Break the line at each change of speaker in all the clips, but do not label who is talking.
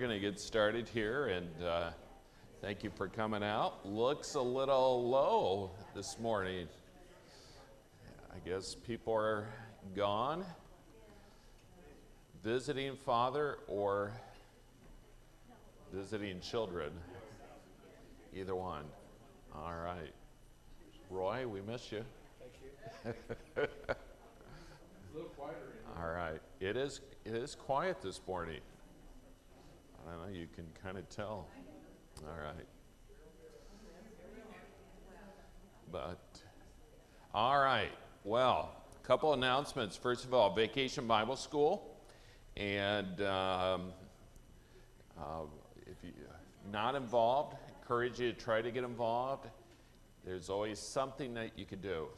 going to get started here, and thank you for coming out. Looks a little low this morning. I guess people are gone, visiting father or visiting children. Either one. All right. Roy, we miss you.
Thank you. A little quieter in here.
All right. It is quiet this morning. I don't know, you can kind of tell. All right. But, all right. Well, a couple announcements. First of all, Vacation Bible School. And if you're not involved, I encourage you to try to get involved. There's always something that you can do,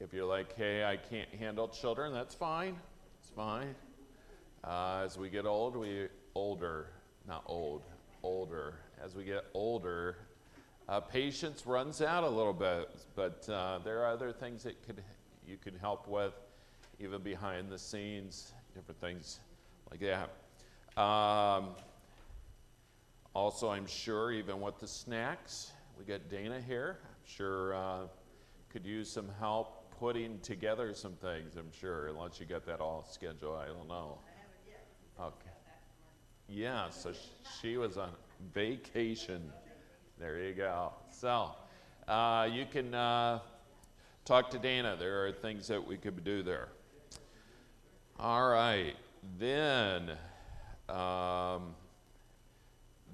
if you're like, hey, I can't handle children, that's fine. It's fine. As we get older. As we get older, patience runs out a little bit, but there are other things that you can help with, even behind the scenes, different things like that. Also, I'm sure, even with the snacks, we got Dana here. I'm sure could use some help putting together some things, I'm sure, unless you got that all scheduled. I don't know. Okay. Yeah, so she was on vacation. There you go. So you can talk to Dana. There are things that we could do there. All right. Then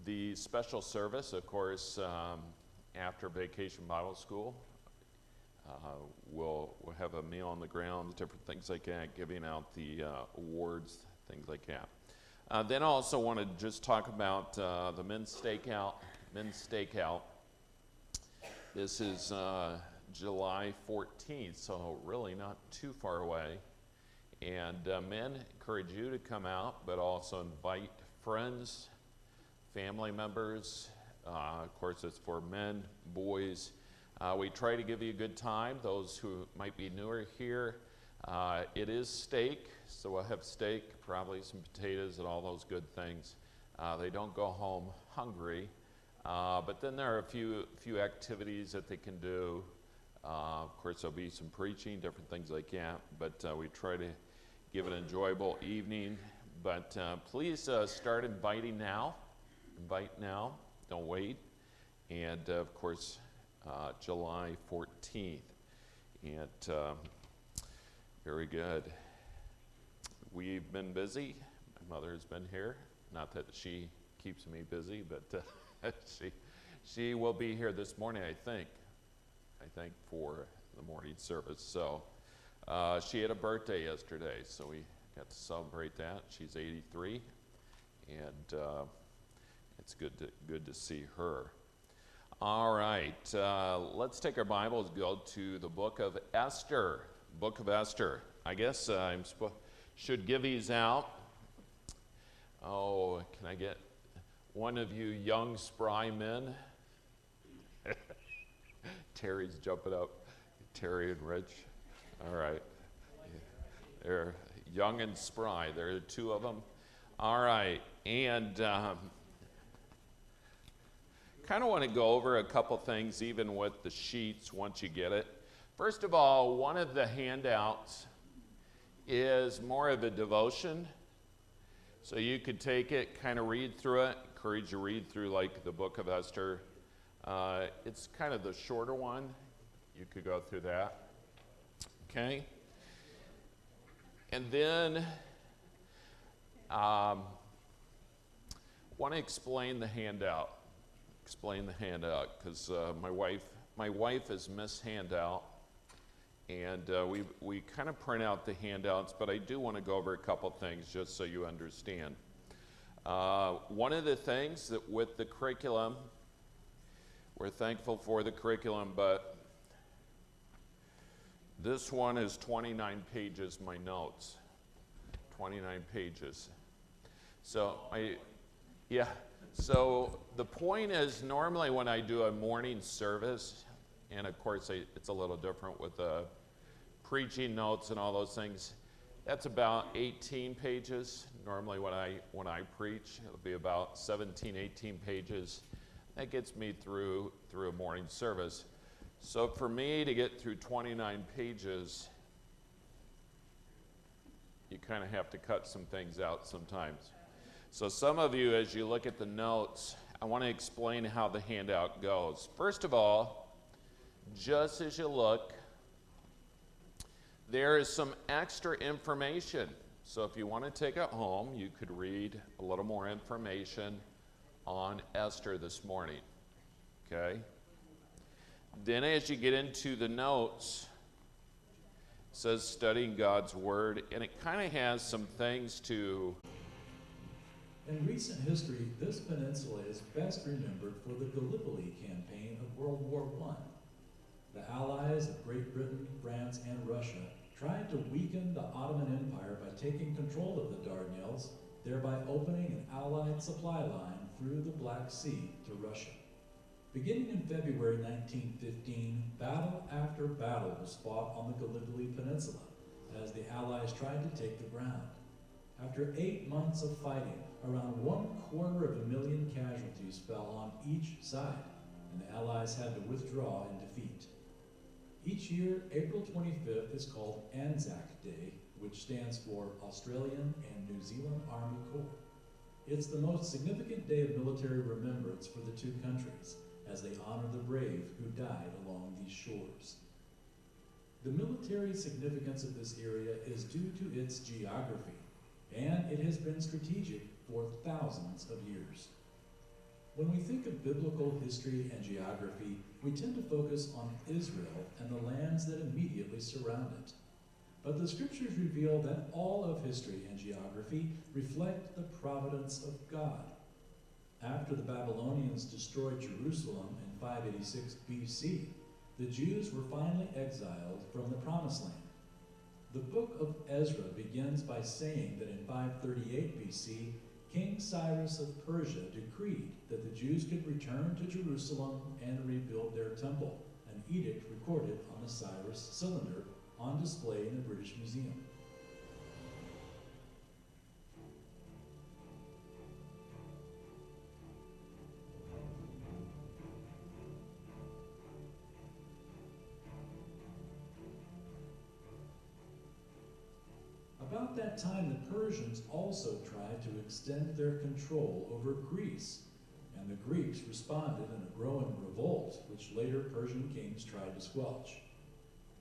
the special service, of course, after Vacation Bible School, we'll have a meal on the grounds, different things like that, giving out the awards, things like that. Then I also want to just talk about the men's stakeout. This is July 14th, so really not too far away. And men, encourage you to come out, but also invite friends, family members. Of course, it's for men, boys. We try to give you a good time. Those who might be newer here, it is steak, so we'll have steak, probably some potatoes and all those good things. They don't go home hungry, but then there are a few activities that they can do. Of course, there'll be some preaching, different things like that, but we try to give an enjoyable evening. But please start inviting now. Invite now, don't wait. And of course, July 14th. And very good. We've been busy. My mother's been here. Not that she keeps me busy, but she will be here this morning, I think, for the morning service. So she had a birthday yesterday, so we got to celebrate that. She's 83, and it's good to see her. All right, let's take our Bibles, go to the book of Esther. Book of Esther. I guess I should give these out. Oh, can I get one of you young, spry men? Terry's jumping up. Terry and Rich. All right. They're young and spry. There are two of them. All right, and kind of want to go over a couple things, even with the sheets, once you get it. First of all, one of the handouts is more of a devotion. So you could take it, kind of read through it. Encourage you to read through like the book of Esther. It's kind of the shorter one. You could go through that. Okay? And then want to explain the handout. Because my wife is Miss Handout, and we kind of print out the handouts, but I do want to go over a couple things just so you understand. One of the things that with the curriculum, we're thankful for the curriculum, but this one is 29 pages, my notes. 29 pages. So So the point is, normally when I do a morning service, and of course it's a little different with the preaching notes and all those things, That's about 18 pages. Normally when I preach, it'll be about 17, 18 pages. That gets me through a morning service. So for me to get through 29 pages, you kind of have to cut some things out sometimes. So some of you, as you look at the notes, I want to explain how the handout goes. First of all, just as you look, there is some extra information. So if you want to take it home, you could read a little more information on Esther this morning, okay? Then as you get into the notes, it says studying God's Word, and it kind of has some things to...
In recent history, this peninsula is best remembered for the Gallipoli campaign of World War I. The allies of Great Britain, France, and Russia tried to weaken the Ottoman Empire by taking control of the Dardanelles, thereby opening an Allied supply line through the Black Sea to Russia. Beginning in February 1915, battle after battle was fought on the Gallipoli Peninsula as the Allies tried to take the ground. After 8 months of fighting, around 250,000 casualties fell on each side, and the Allies had to withdraw in defeat. Each year, April 25th is called Anzac Day, which stands for Australian and New Zealand Army Corps. It's the most significant day of military remembrance for the two countries, as they honor the brave who died along these shores. The military significance of this area is due to its geography, and it has been strategic for thousands of years. When we think of biblical history and geography, we tend to focus on Israel and the lands that immediately surround it. But the scriptures reveal that all of history and geography reflect the providence of God. After the Babylonians destroyed Jerusalem in 586 BC, the Jews were finally exiled from the Promised Land. The book of Ezra begins by saying that in 538 BC, King Cyrus of Persia decreed that the Jews could return to Jerusalem and rebuild their temple, an edict recorded on the Cyrus cylinder on display in the British Museum. About that time, the Persians also tried to extend their control over Greece, and the Greeks responded in a growing revolt, which later Persian kings tried to squelch.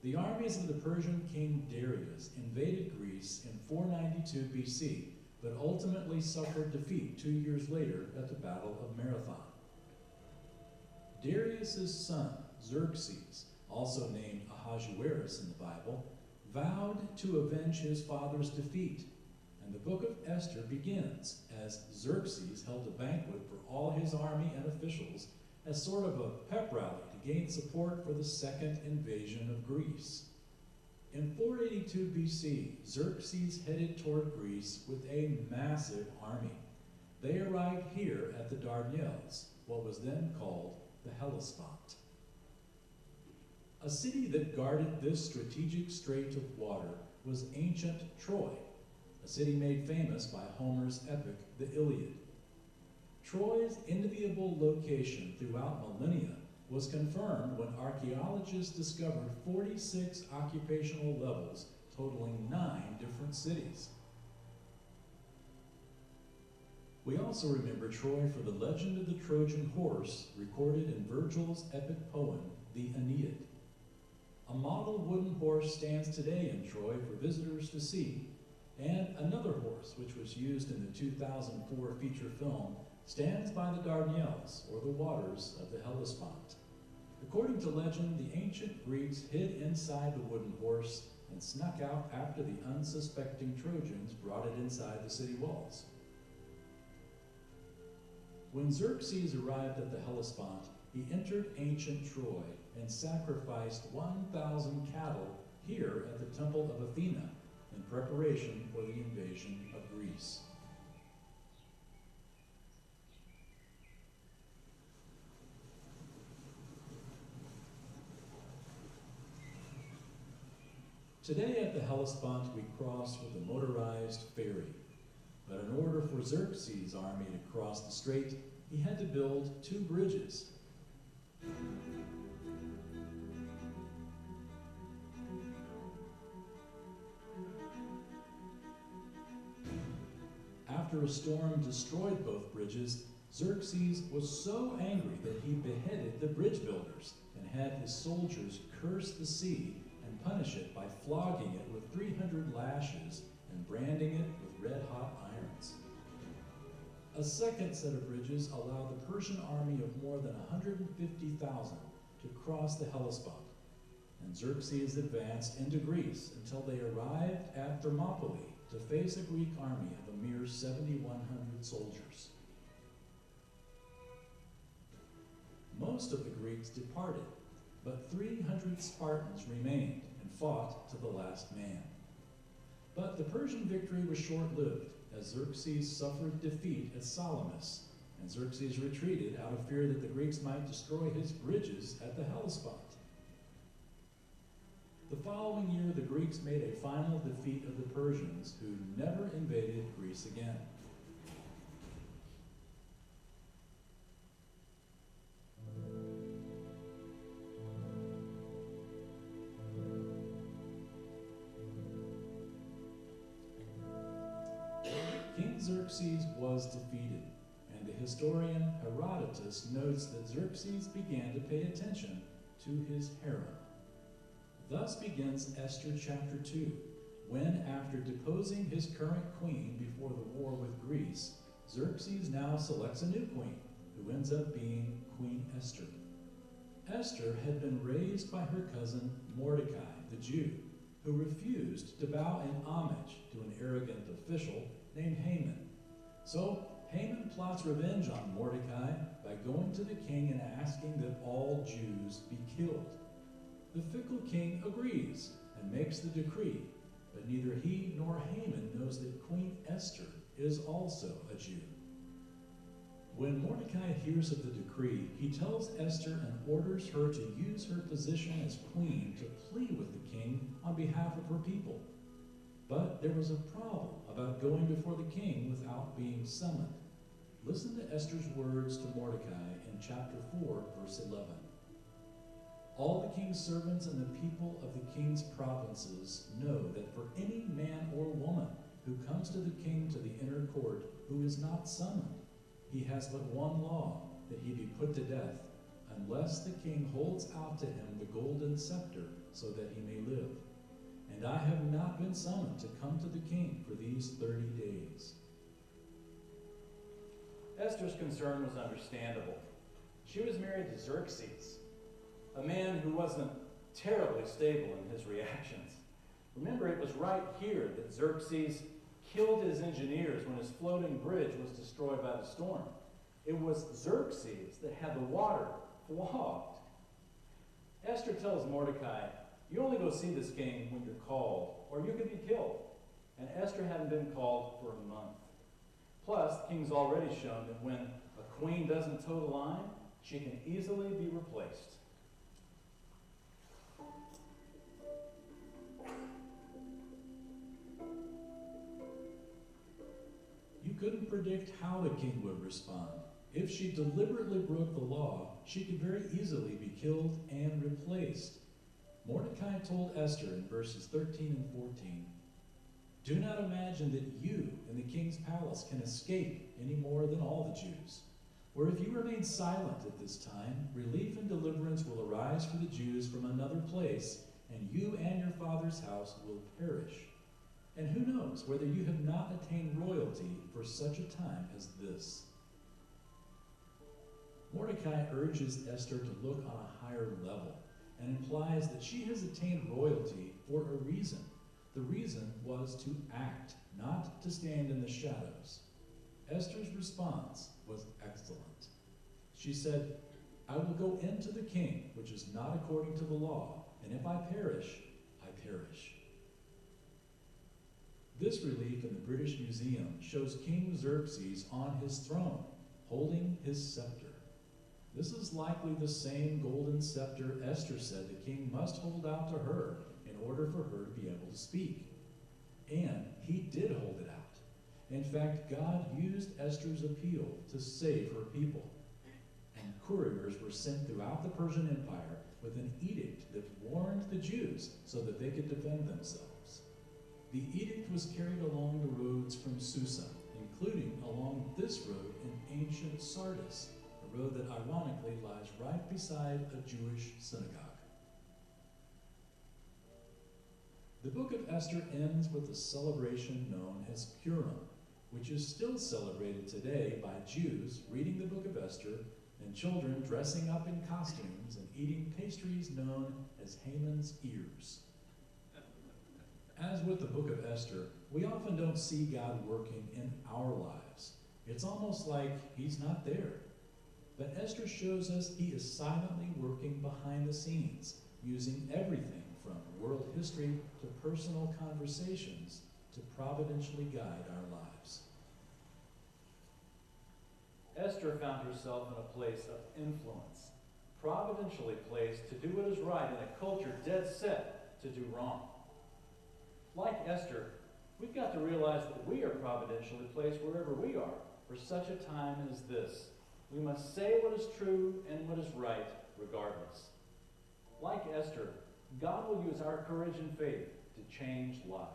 The armies of the Persian king Darius invaded Greece in 492 BC, but ultimately suffered defeat 2 years later at the Battle of Marathon. Darius's son, Xerxes, also named Ahasuerus in the Bible, vowed to avenge his father's defeat, and the book of Esther begins as Xerxes held a banquet for all his army and officials as sort of a pep rally to gain support for the second invasion of Greece. In 482 BC, Xerxes headed toward Greece with a massive army. They arrived here at the Dardanelles, what was then called the Hellespont. A city that guarded this strategic strait of water was ancient Troy, a city made famous by Homer's epic, the Iliad. Troy's enviable location throughout millennia was confirmed when archaeologists discovered 46 occupational levels totaling 9 different cities. We also remember Troy for the legend of the Trojan horse recorded in Virgil's epic poem, the Aeneid. A model wooden horse stands today in Troy for visitors to see, and another horse, which was used in the 2004 feature film, stands by the Dardanelles, or the waters of the Hellespont. According to legend, the ancient Greeks hid inside the wooden horse and snuck out after the unsuspecting Trojans brought it inside the city walls. When Xerxes arrived at the Hellespont, he entered ancient Troy and sacrificed 1,000 cattle here at the Temple of Athena in preparation for the invasion of Greece. Today at the Hellespont we cross with a motorized ferry. But in order for Xerxes' army to cross the strait, he had to build 2 bridges. After a storm destroyed both bridges, Xerxes was so angry that he beheaded the bridge builders and had his soldiers curse the sea and punish it by flogging it with 300 lashes and branding it with red-hot irons. A second set of bridges allowed the Persian army of more than 150,000 to cross the Hellespont, and Xerxes advanced into Greece until they arrived at Thermopylae to face a Greek army of a mere 7,100 soldiers. Most of the Greeks departed, but 300 Spartans remained and fought to the last man. But the Persian victory was short-lived, as Xerxes suffered defeat at Salamis, and Xerxes retreated out of fear that the Greeks might destroy his bridges at the Hellespont. The following year, the Greeks made a final defeat of the Persians, who never invaded Greece again. King Xerxes was defeated, and the historian Herodotus notes that Xerxes began to pay attention to his harem. Thus begins Esther chapter 2, when, after deposing his current queen before the war with Greece, Xerxes now selects a new queen, who ends up being Queen Esther. Esther had been raised by her cousin Mordecai, the Jew, who refused to bow in homage to an arrogant official named Haman. So Haman plots revenge on Mordecai by going to the king and asking that all Jews be killed. The fickle king agrees and makes the decree, but neither he nor Haman knows that Queen Esther is also a Jew. When Mordecai hears of the decree, he tells Esther and orders her to use her position as queen to plead with the king on behalf of her people. But there was a problem about going before the king without being summoned. Listen to Esther's words to Mordecai in chapter 4, verse 11. All the king's servants and the people of the king's provinces know that for any man or woman who comes to the king to the inner court who is not summoned, he has but one law, that he be put to death, unless the king holds out to him the golden scepter so that he may live. And I have not been summoned to come to the king for these 30 days.
Esther's concern was understandable. She was married to Xerxes, a man who wasn't terribly stable in his reactions. Remember, it was right here that Xerxes killed his engineers when his floating bridge was destroyed by the storm. It was Xerxes that had the water flogged. Esther tells Mordecai, "You only go see this king when you're called, or you could be killed." And Esther hadn't been called for a month. Plus, the king's already shown that when a queen doesn't toe the line, she can easily be replaced.
You couldn't predict how the king would respond. If she deliberately broke the law, she could very easily be killed and replaced. Mordecai told Esther in verses 13 and 14, "Do not imagine that you in the king's palace can escape any more than all the Jews. For if you remain silent at this time, relief and deliverance will arise for the Jews from another place, and you and your father's house will perish. And who knows whether you have not attained royalty for such a time as this." Mordecai urges Esther to look on a higher level and implies that she has attained royalty for a reason. The reason was to act, not to stand in the shadows. Esther's response was excellent. She said, "I will go into the king, which is not according to the law, and if I perish, I perish." This relief in the British Museum shows King Xerxes on his throne, holding his scepter. This is likely the same golden scepter Esther said the king must hold out to her in order for her to be able to speak. And he did hold it out. In fact, God used Esther's appeal to save her people. And couriers were sent throughout the Persian Empire with an edict that warned the Jews so that they could defend themselves. The edict was carried along the roads from Susa, including along this road in ancient Sardis, a road that ironically lies right beside a Jewish synagogue. The book of Esther ends with a celebration known as Purim, which is still celebrated today by Jews reading the book of Esther and children dressing up in costumes and eating pastries known as Haman's ears. As with the book of Esther, we often don't see God working in our lives. It's almost like he's not there. But Esther shows us he is silently working behind the scenes, using everything from world history to personal conversations to providentially guide our lives.
Esther found herself in a place of influence, providentially placed to do what is right in a culture dead set to do wrong. Like Esther, we've got to realize that we are providentially placed wherever we are for such a time as this. We must say what is true and what is right regardless. Like Esther, God will use our courage and faith to change lives.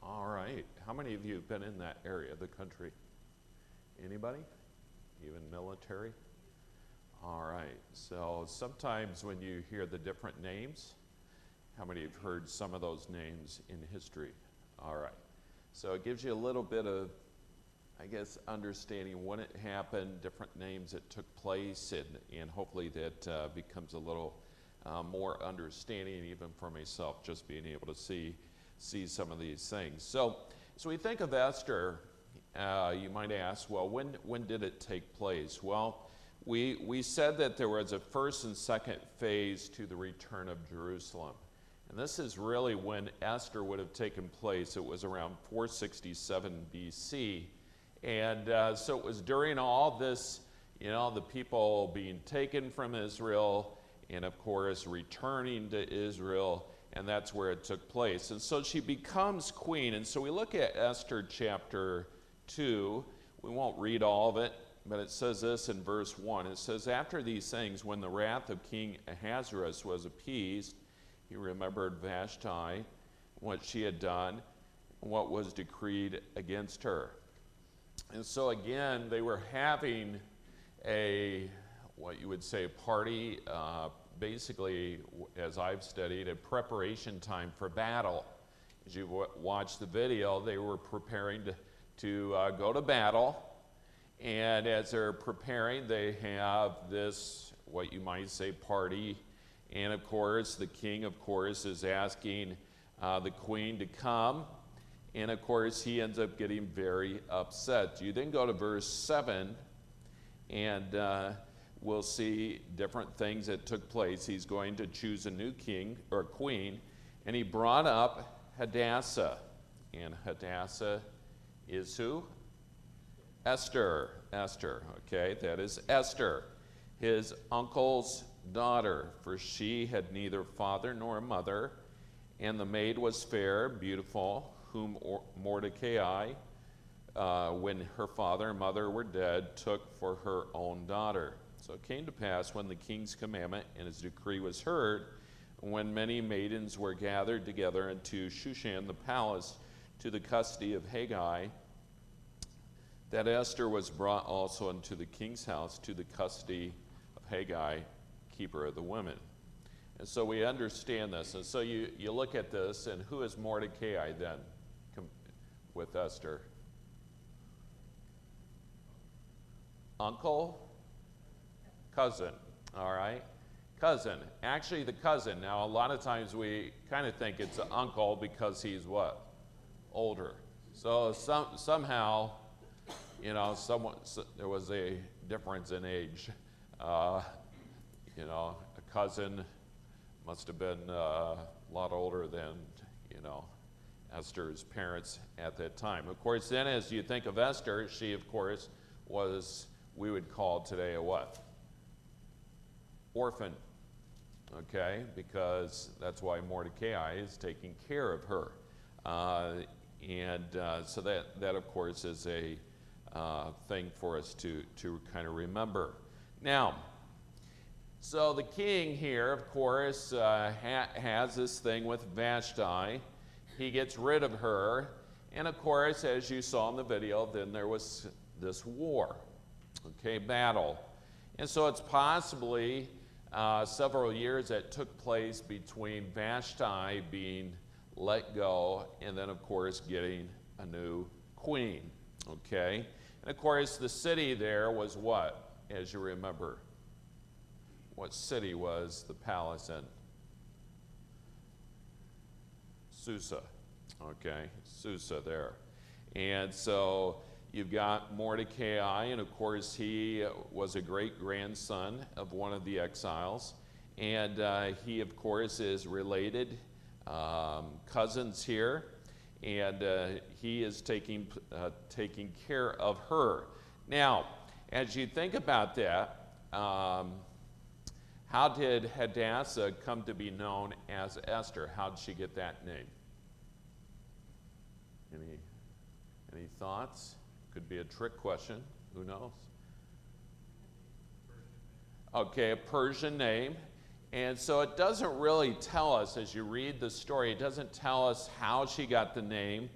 All right. How many of you have been in that area of the country? Anybody? Even military? All right. So sometimes when you hear the different names, how many have heard some of those names in history? All right. So it gives you a little bit of, I guess, understanding when it happened, different names that took place, and hopefully that becomes a little more understanding even for myself, just being able to see some of these things. So we think of Esther, you might ask, well, when did it take place? Well, we said that there was a first and second phase to the return of Jerusalem. And this is really when Esther would have taken place. It was around 467 BC. And so it was during all this, the people being taken from Israel and, of course, returning to Israel. And that's where it took place. And so she becomes queen. And so we look at Esther chapter 2. We won't read all of it, but it says this in verse 1. It says, "After these things, when the wrath of King Ahasuerus was appeased, he remembered Vashti, what she had done, and what was decreed against her." And so again, they were having what you would say, party, basically, as I've studied, a preparation time for battle. As you watch the video, they were preparing to go to battle. And as they're preparing, they have this, what you might say, party. And of course, the king, is asking the queen to come. And of course, he ends up getting very upset. You then go to verse 7, and we'll see different things that took place. He's going to choose a new king or queen, and he brought up Hadassah. And Hadassah is who? Esther, okay, that is Esther, his uncle's daughter, for she had neither father nor mother, and the maid was fair, beautiful, whom Mordecai, when her father and mother were dead, took for her own daughter. So it came to pass when the king's commandment and his decree was heard, when many maidens were gathered together into Shushan the palace to the custody of Haggai, that Esther was brought also into the king's house to the custody of Haggai, keeper of the women. And so we understand this. And so you look at this, and who is Mordecai then with Esther? Uncle? Cousin, all right? Cousin. Actually, the cousin. Now, a lot of times we kind of think it's an uncle because he's what? Older. So somehow, there was a difference in age. A cousin must have been a lot older than, Esther's parents at that time. Of course, then as you think of Esther, she, of course, was, we would call today a what? Orphan, okay? Because that's why Mordecai is taking care of her. So that, of course, is a thing for us to kind of remember. Now, so the king here, of course, has this thing with Vashti. He gets rid of her. And, of course, as you saw in the video, then there was this war, okay, battle. And so it's possibly several years that took place between Vashti being let go and then, of course, getting a new queen, okay? And, of course, the city there was what, as you remember? What city was the palace in? Susa, okay, Susa there. And so you've got Mordecai, and of course he was a great-grandson of one of the exiles. And he, of course, is related, cousins here, and he is taking care of her. Now, as you think about that, how did Hadassah come to be known as Esther? How did she get that name? Any thoughts? Could be a trick question. Who knows? Okay, a Persian name. And so it doesn't really tell us, as you read the story, it doesn't tell us how she got the name,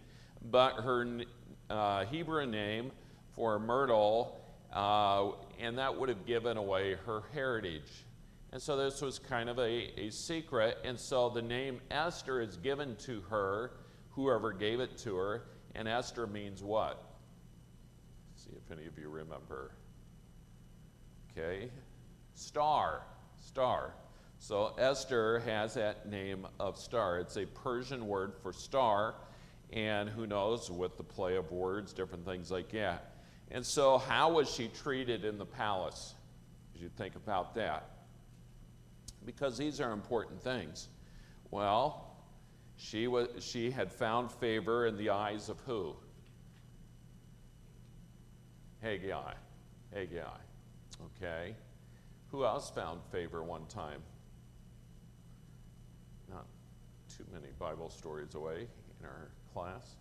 but her Hebrew name for Myrtle, and that would have given away her heritage. And so this was kind of a secret, and so the name Esther is given to her, whoever gave it to her, and Esther means what? Let's see if any of you remember. Okay, star. So Esther has that name of star. It's a Persian word for star, and who knows, with the play of words, different things like that. And so how was she treated in the palace, as you think about that? Because these are important things. Well, she had found favor in the eyes of who? Haggai. Okay. Who else found favor one time? Not too many Bible stories away in our class.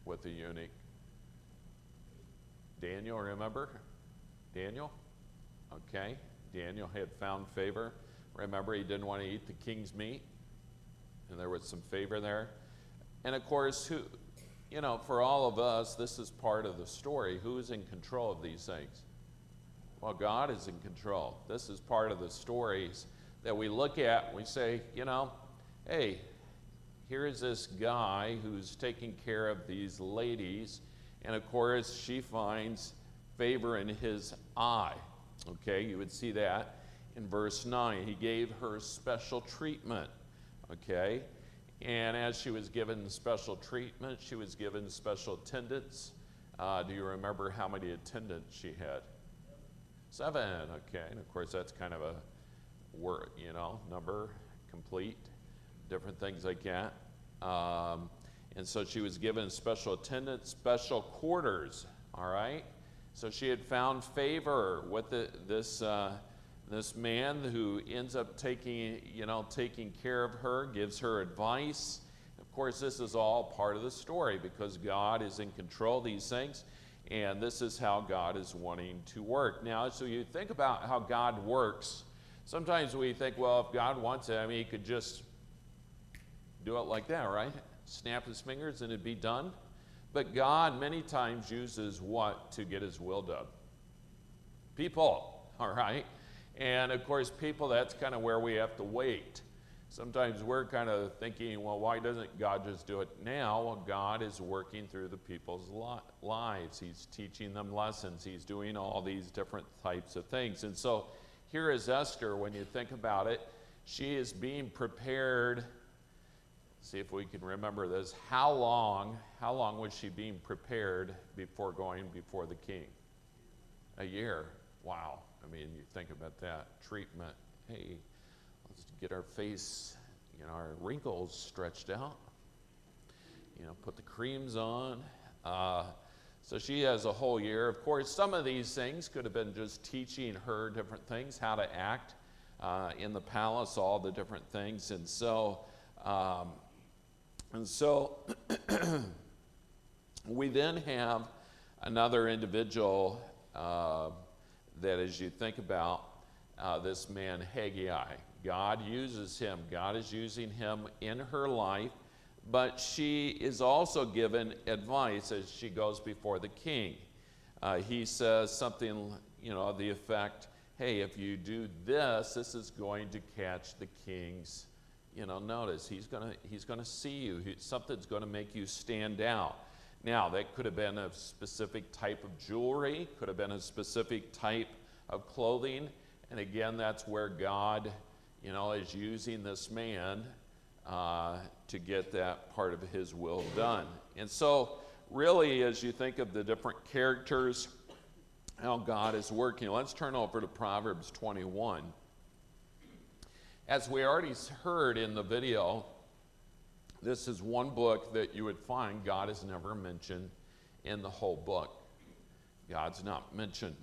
With the eunuch. Daniel, remember? Daniel? Okay. Daniel had found favor. Remember, he didn't want to eat the king's meat, and there was some favor there. And of course, for all of us, this is part of the story. Who is in control of these things? Well, God is in control. This is part of the stories that we look at and we say, hey, here is this guy who's taking care of these ladies, and of course, she finds favor in his eye. Okay, you would see that in verse 9. He gave her special treatment, okay? And as she was given special treatment, she was given special attendants. Do you remember how many attendants she had? 7, okay. And of course, that's kind of a word, number, complete, different things like that. And so she was given special attendants, special quarters, all right? So she had found favor with this man who ends up taking care of her, gives her advice. Of course, this is all part of the story because God is in control of these things, and this is how God is wanting to work. Now, so you think about how God works. Sometimes we think, well, if God wants it, he could just do it like that, right? Snap his fingers and it'd be done. But God many times uses what to get his will done? People, all right? And of course, people, that's kind of where we have to wait. Sometimes we're kind of thinking, well, why doesn't God just do it now? Well, God is working through the people's lives. He's teaching them lessons. He's doing all these different types of things. And so here is Esther, when you think about it. She is being prepared. See if we can remember this. How long was she being prepared before going before the king? A year. Wow. I mean, you think about that. Treatment. Hey, let's get our face, our wrinkles stretched out. Put the creams on. So she has a whole year. Of course, some of these things could have been just teaching her different things, how to act in the palace, all the different things. And so we then have another individual that, as you think about this man Haggai, God uses him. God is using him in her life, but she is also given advice as she goes before the king. He says something, the effect, hey, if you do this, this is going to catch the king's, notice. He's gonna see you. Something's gonna make you stand out. Now, that could have been a specific type of jewelry, could have been a specific type of clothing, and again, that's where God, is using this man to get that part of his will done. And so, really, as you think of the different characters, how God is working, let's turn over to Proverbs 21. As we already heard in the video, this is one book that you would find God is never mentioned in the whole book. God's not mentioned.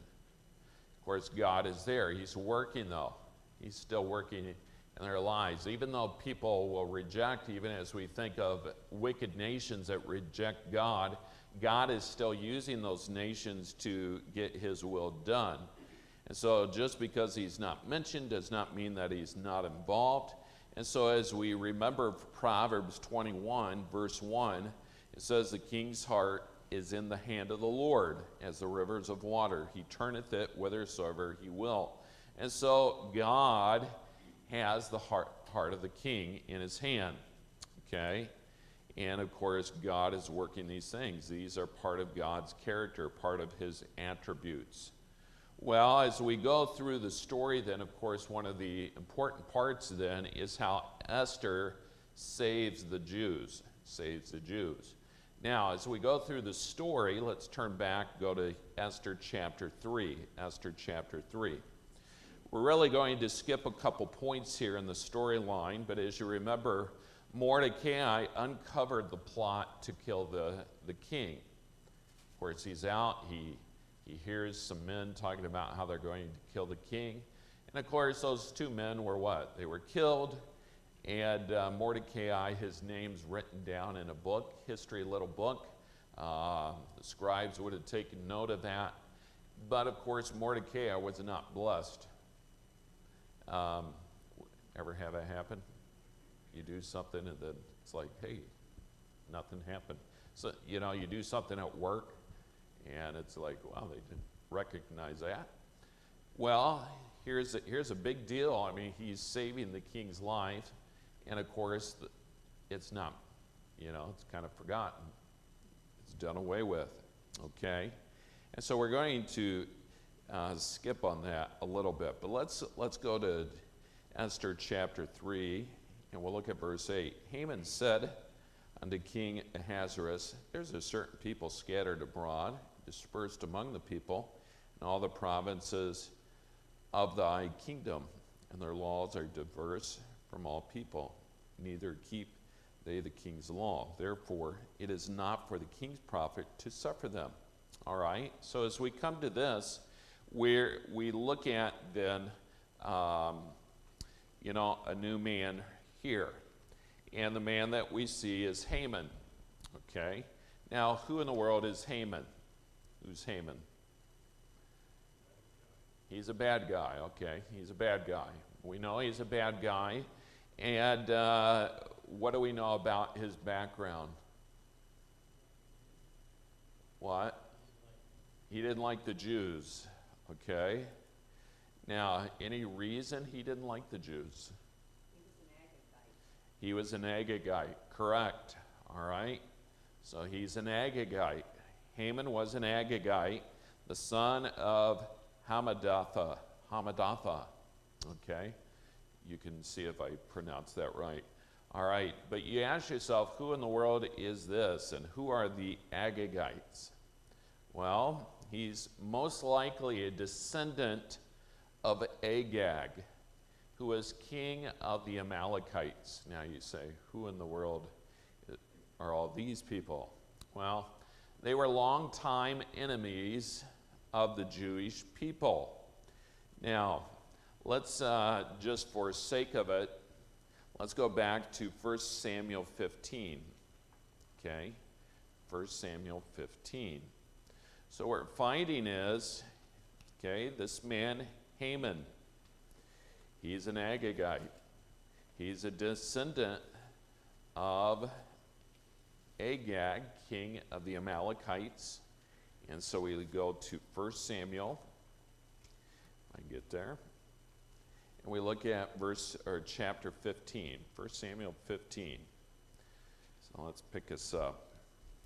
Of course, God is there. He's working, though. He's still working in their lives. Even though people will reject, even as we think of wicked nations that reject God, God is still using those nations to get his will done. And so just because he's not mentioned does not mean that he's not involved. And so as we remember Proverbs 21, verse 1, it says, the king's heart is in the hand of the Lord, as the rivers of water. He turneth it whithersoever he will. And so God has the heart of the king in his hand, okay? And of course, God is working these things. These are part of God's character, part of his attributes. Well, as we go through the story, then, of course, one of the important parts then is how Esther saves the Jews, Now, as we go through the story, let's turn back, go to Esther chapter 3. Esther chapter 3. We're really going to skip a couple points here in the storyline, but as you remember, Mordecai uncovered the plot to kill the king. Of course, he's out. He hears some men talking about how they're going to kill the king. And of course, those two men were what? They were killed. And Mordecai, his name's written down in a book, history little book. The scribes would have taken note of that. But of course, Mordecai was not blessed. Ever have that happen? You do something and then it's like, hey, nothing happened. So, you do something at work and it's like, wow, they didn't recognize that. Well, here's a big deal. I mean, he's saving the king's life. And of course, it's not, it's kind of forgotten. It's done away with, okay? And so we're going to skip on that a little bit. But let's go to Esther chapter 3, and we'll look at verse 8. Haman said unto King Ahasuerus, there's a certain people scattered abroad, dispersed among the people, in all the provinces of thy kingdom, and their laws are diverse from all people, neither keep they the king's law. Therefore, it is not for the king's profit to suffer them. All right? So as we come to this, we look at then, a new man here. And the man that we see is Haman. Okay? Now, who in the world is Haman? Who's Haman? He's a bad guy. Okay? He's a bad guy. We know he's a bad guy. And what do we know about his background? What? He didn't like the Jews. Okay? Now, any reason he didn't like the Jews? He was an Agagite. Correct. All right? So he's an Agagite. Haman was an Agagite, the son of Hamadatha. Okay? You can see if I pronounce that right. All right, but you ask yourself, who in the world is this, and who are the Agagites? Well, he's most likely a descendant of Agag, who was king of the Amalekites. Now you say, who in the world are all these people? Well, they were longtime enemies of the Jewish people. Now, let's, just for sake of it, let's go back to 1 Samuel 15. Okay? 1 Samuel 15. So what we're finding is, okay, this man, Haman, he's an Agagite. He's a descendant of Agag, king of the Amalekites. And so we go to 1 Samuel. I get there. And we look at chapter 15, 1 Samuel 15. So let's pick this up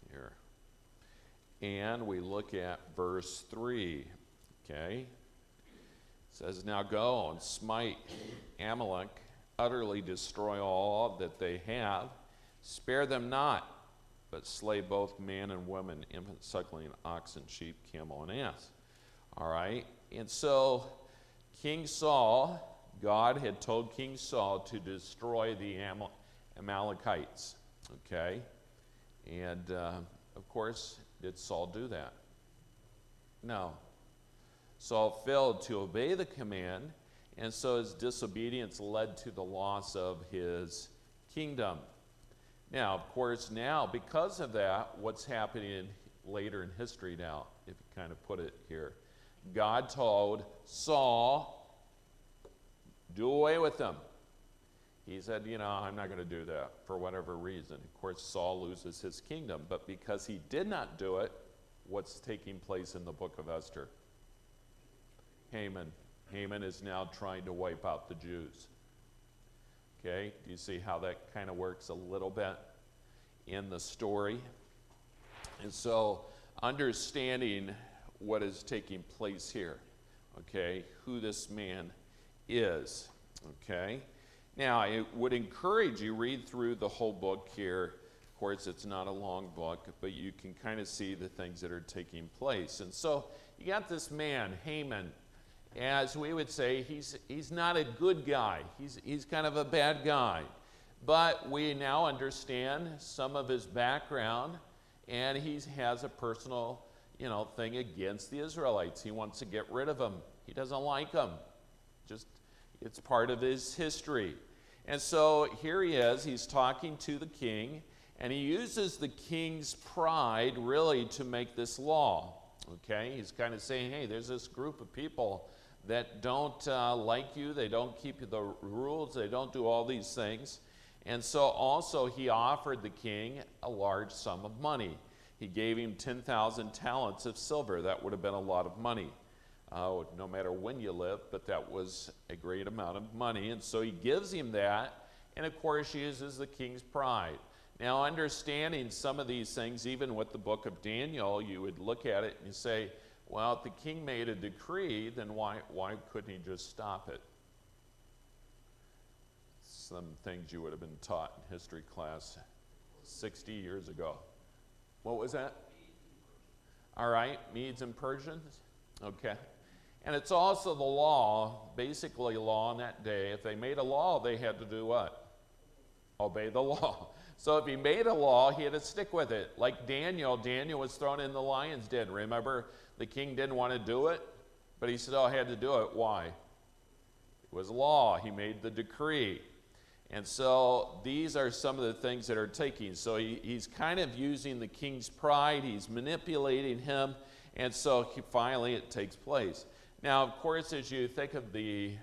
here. And we look at verse 3, okay? It says, now go and smite Amalek, utterly destroy all that they have, spare them not, but slay both man and woman, infant, suckling, oxen, sheep, camel, and ass. All right? And so King Saul, God had told King Saul to destroy the Amalekites, okay? And, of course, did Saul do that? No. Saul failed to obey the command, and so his disobedience led to the loss of his kingdom. Now, of course, now, because of that, what's happening later in history now, if you kind of put it here? God told Saul, do away with them. He said, I'm not going to do that for whatever reason. Of course, Saul loses his kingdom, but because he did not do it, what's taking place in the book of Esther? Haman. Haman is now trying to wipe out the Jews. Okay, do you see how that kind of works a little bit in the story? And so, understanding what is taking place here, okay, who this man is, okay? Now, I would encourage you, read through the whole book here. Of course, it's not a long book, but you can kind of see the things that are taking place. And so, you got this man, Haman. As we would say, he's not a good guy. He's kind of a bad guy. But we now understand some of his background, and he has a personal, thing against the Israelites. He wants to get rid of them. He doesn't like them. It's part of his history. And so here he is. He's talking to the king, and he uses the king's pride really to make this law. Okay? He's kind of saying, hey, there's this group of people that don't like you, they don't keep the rules, they don't do all these things. And so also he offered the king a large sum of money. He gave him 10,000 talents of silver. That would have been a lot of money, no matter when you live, but that was a great amount of money. And so he gives him that, and of course he uses the king's pride. Now, understanding some of these things, even with the book of Daniel, you would look at it and you say, well, if the king made a decree, then why couldn't he just stop it? Some things you would have been taught in history class 60 years ago. What was that? All right, Medes and Persians. Okay. And it's also the law, basically law in that day. If they made a law, they had to do what? Obey the law. So if he made a law, he had to stick with it. Like Daniel was thrown in the lion's den. Remember, the king didn't want to do it, but he still had to do it. Why? It was law. He made the decree. And so these are some of the things that are taking. So he's kind of using the king's pride. He's manipulating him. And so finally it takes place. Now, of course, as you think of the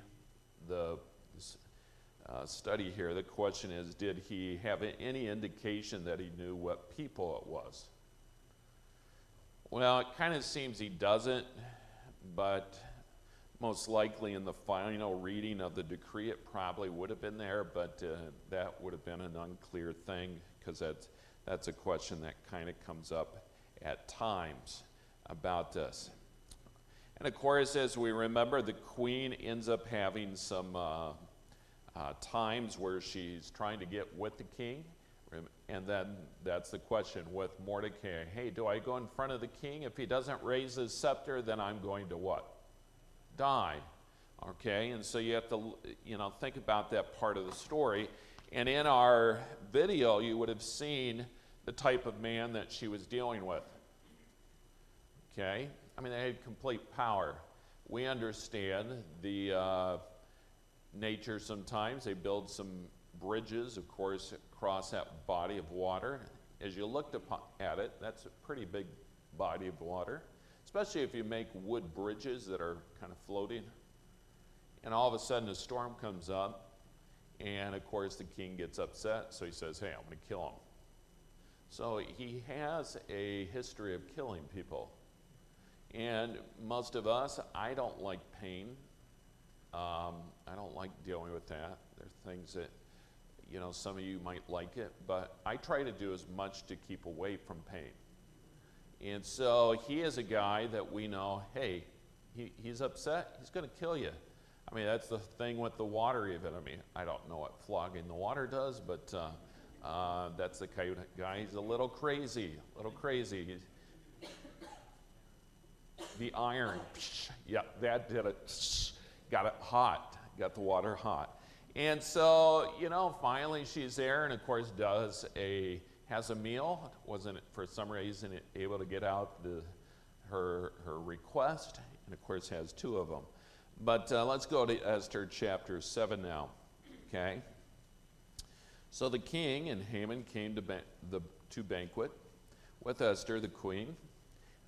study here, the question is, did he have any indication that he knew what people it was? Well, it kind of seems he doesn't, but most likely in the final reading of the decree it probably would have been there, but that would have been an unclear thing, because that's a question that kind of comes up at times about this. And of course, as we remember, the queen ends up having some times where she's trying to get with the king. And then that's the question with Mordecai. Hey, do I go in front of the king? If he doesn't raise his scepter, then I'm going to what? Die. Okay, and so you have to, think about that part of the story. And in our video, you would have seen the type of man that she was dealing with. Okay, I mean, they had complete power. We understand the nature sometimes. They build some bridges, of course, across that body of water. As you looked at it, that's a pretty big body of water, especially if you make wood bridges that are kind of floating. And all of a sudden a storm comes up, and of course the king gets upset, so he says, hey, I'm going to kill him. So he has a history of killing people. And most of us, I don't like pain. I don't like dealing with that. There are things that, some of you might like it, but I try to do as much to keep away from pain. And so he is a guy that we know, hey, he's upset, he's going to kill you. I mean, that's the thing with the water even. I mean, I don't know what flogging the water does, but that's the kind of guy. He's a little crazy. The iron, yeah, that did it. Got it hot, got the water hot. And so, finally she's there, and of course has a meal. Wasn't, for some reason, able to get out her request, and of course has two of them. But let's go to Esther chapter 7 now, okay? So the king and Haman came to banquet with Esther the queen.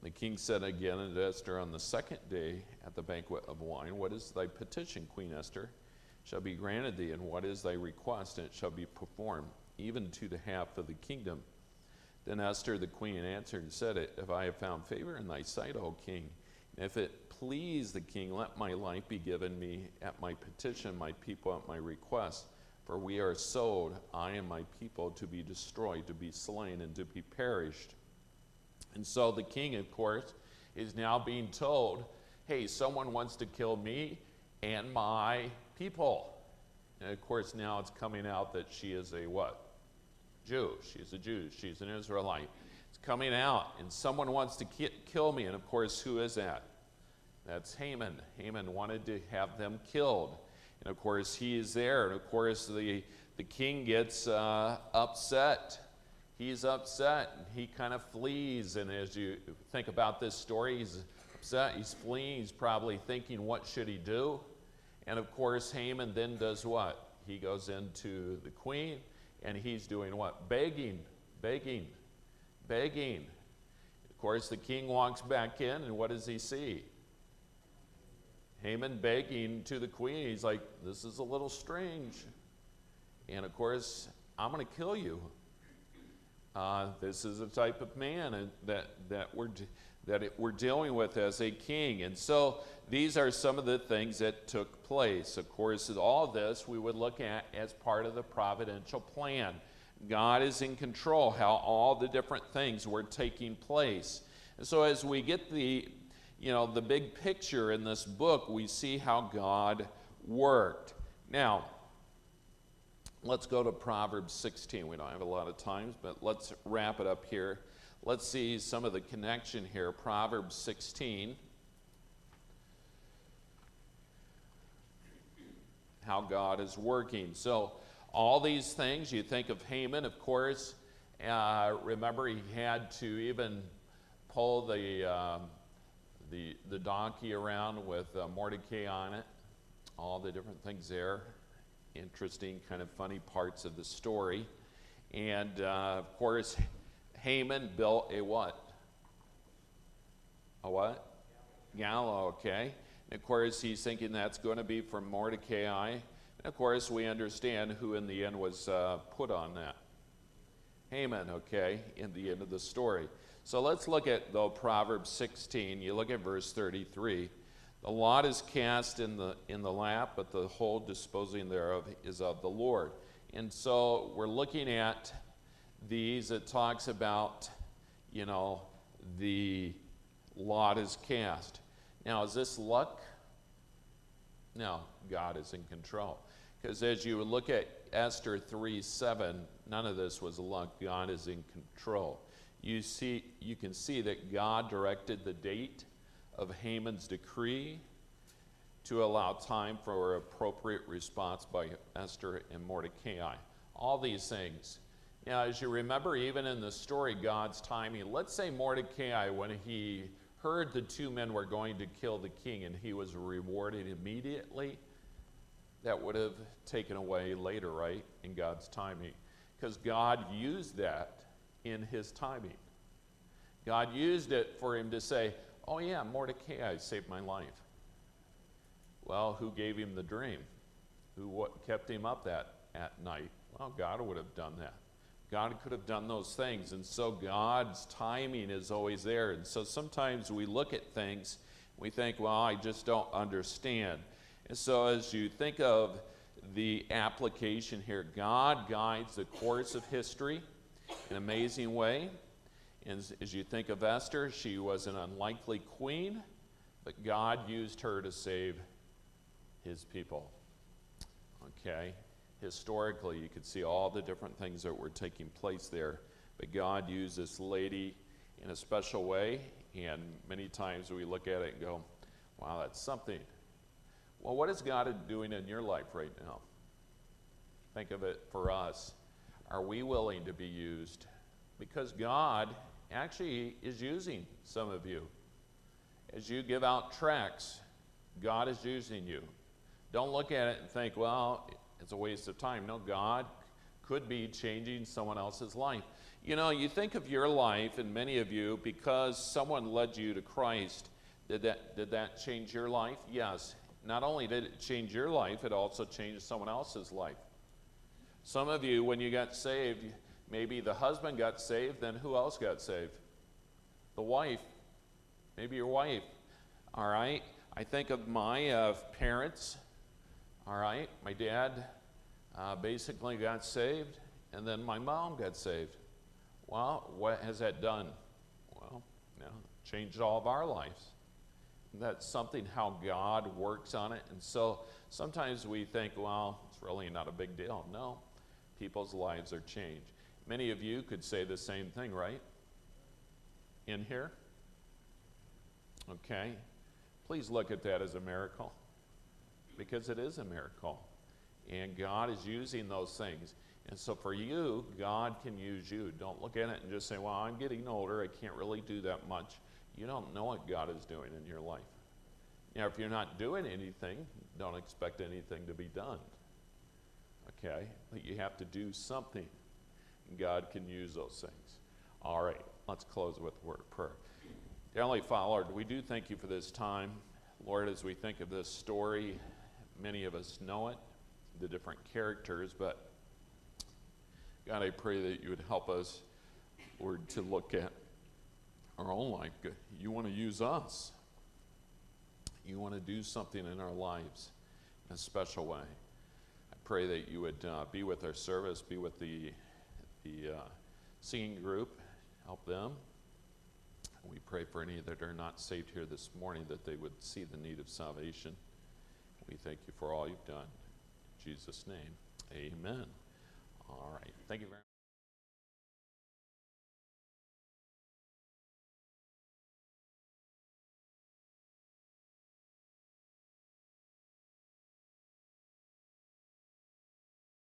The king said again unto Esther on the second day at the banquet of wine, what is thy petition, Queen Esther? Shall be granted thee, and what is thy request? And it shall be performed, even to the half of the kingdom. Then Esther the queen answered and said, if I have found favor in thy sight, O king, and if it please the king, let my life be given me at my petition, my people at my request. For we are sold, I and my people, to be destroyed, to be slain, and to be perished. And so the king, of course, is now being told, hey, someone wants to kill me and my people. And of course, now it's coming out that she is a what? Jew. She's a Jew. She's an Israelite. It's coming out, and someone wants to kill me. And of course, who is that? That's Haman. Haman wanted to have them killed. And of course, he is there. And of course, the king gets upset. He's upset, and he kind of flees. And as you think about this story, he's upset, he's fleeing, he's probably thinking, what should he do? And of course, Haman then does what? He goes into the queen, and he's doing what? Begging. Of course, the king walks back in, and what does he see? Haman begging to the queen. He's like, this is a little strange. And of course, I'm going to kill you. This is the type of man that we're dealing with as a king. And so these are some of the things that took place. Of course, all this we would look at as part of the providential plan. God is in control, how all the different things were taking place. And so as we get the big picture in this book, we see how God worked. Now, let's go to Proverbs 16. We don't have a lot of time, but let's wrap it up here. Let's see some of the connection here. Proverbs 16. How God is working. So all these things, you think of Haman, of course. Remember, he had to even pull the donkey around with Mordecai on it. All the different things there. Interesting, kind of funny parts of the story. And of course, Haman built a what? A what? Gallows, okay. And of course, he's thinking that's going to be for Mordecai. And of course, we understand who in the end was put on that. Haman, okay, in the end of the story. So let's look at, though, Proverbs 16. You look at verse 33. The lot is cast in the lap, but the whole disposing thereof is of the Lord. And so we're looking at these. It talks about, the lot is cast. Now, is this luck? No, God is in control. Because as you look at Esther 3:7, none of this was luck. God is in control. You can see that God directed the date of Haman's decree to allow time for appropriate response by Esther and Mordecai. All these things. Now, as you remember, even in the story, God's timing, let's say Mordecai, when he heard the two men were going to kill the king and he was rewarded immediately, that would have taken away later, right, in God's timing. Because God used that in his timing. God used it for him to say, oh yeah, Mordecai saved my life. Well, who gave him the dream? What kept him up at night? Well, God would have done that. God could have done those things. And so God's timing is always there. And so sometimes we look at things, we think, well, I just don't understand. And so as you think of the application here, God guides the course of history in an amazing way. And as you think of Esther, she was an unlikely queen, but God used her to save his people. Okay? Historically, you could see all the different things that were taking place there, but God used this lady in a special way, and many times we look at it and go, wow, that's something. Well, what is God doing in your life right now? Think of it for us. Are we willing to be used? Because God actually is using some of you. As you give out tracts, God is using you. Don't look at it and think, well, it's a waste of time. No, God could be changing someone else's life. You know, you think of your life, and many of you, because someone led you to Christ, did that change your life? Yes. Not only did it change your life, it also changed someone else's life. Some of you, when you got saved, maybe the husband got saved, then who else got saved? The wife. Maybe your wife. All right? I think of my parents. All right? My dad basically got saved, and then my mom got saved. Well, what has that done? Well, changed all of our lives. That's something how God works on it. And so sometimes we think, well, it's really not a big deal. No, people's lives are changed. Many of you could say the same thing, right? In here? Okay. Please look at that as a miracle, because it is a miracle. And God is using those things. And so for you, God can use you. Don't look at it and just say, well, I'm getting older, I can't really do that much. You don't know what God is doing in your life. Now, if you're not doing anything, don't expect anything to be done. Okay? But you have to do something. And God can use those things. All right, let's close with a word of prayer. Dear Heavenly Father, Lord, we do thank you for this time. Lord, as we think of this story, many of us know it, the different characters, but God, I pray that you would help us, Lord, to look at our own life. You want to use us. You want to do something in our lives in a special way. I pray that you would be with our service, be with the singing group, help them. We pray for any that are not saved here this morning, that they would see the need of salvation. We thank you for all you've done. In Jesus' name, amen. All right. Thank you very much.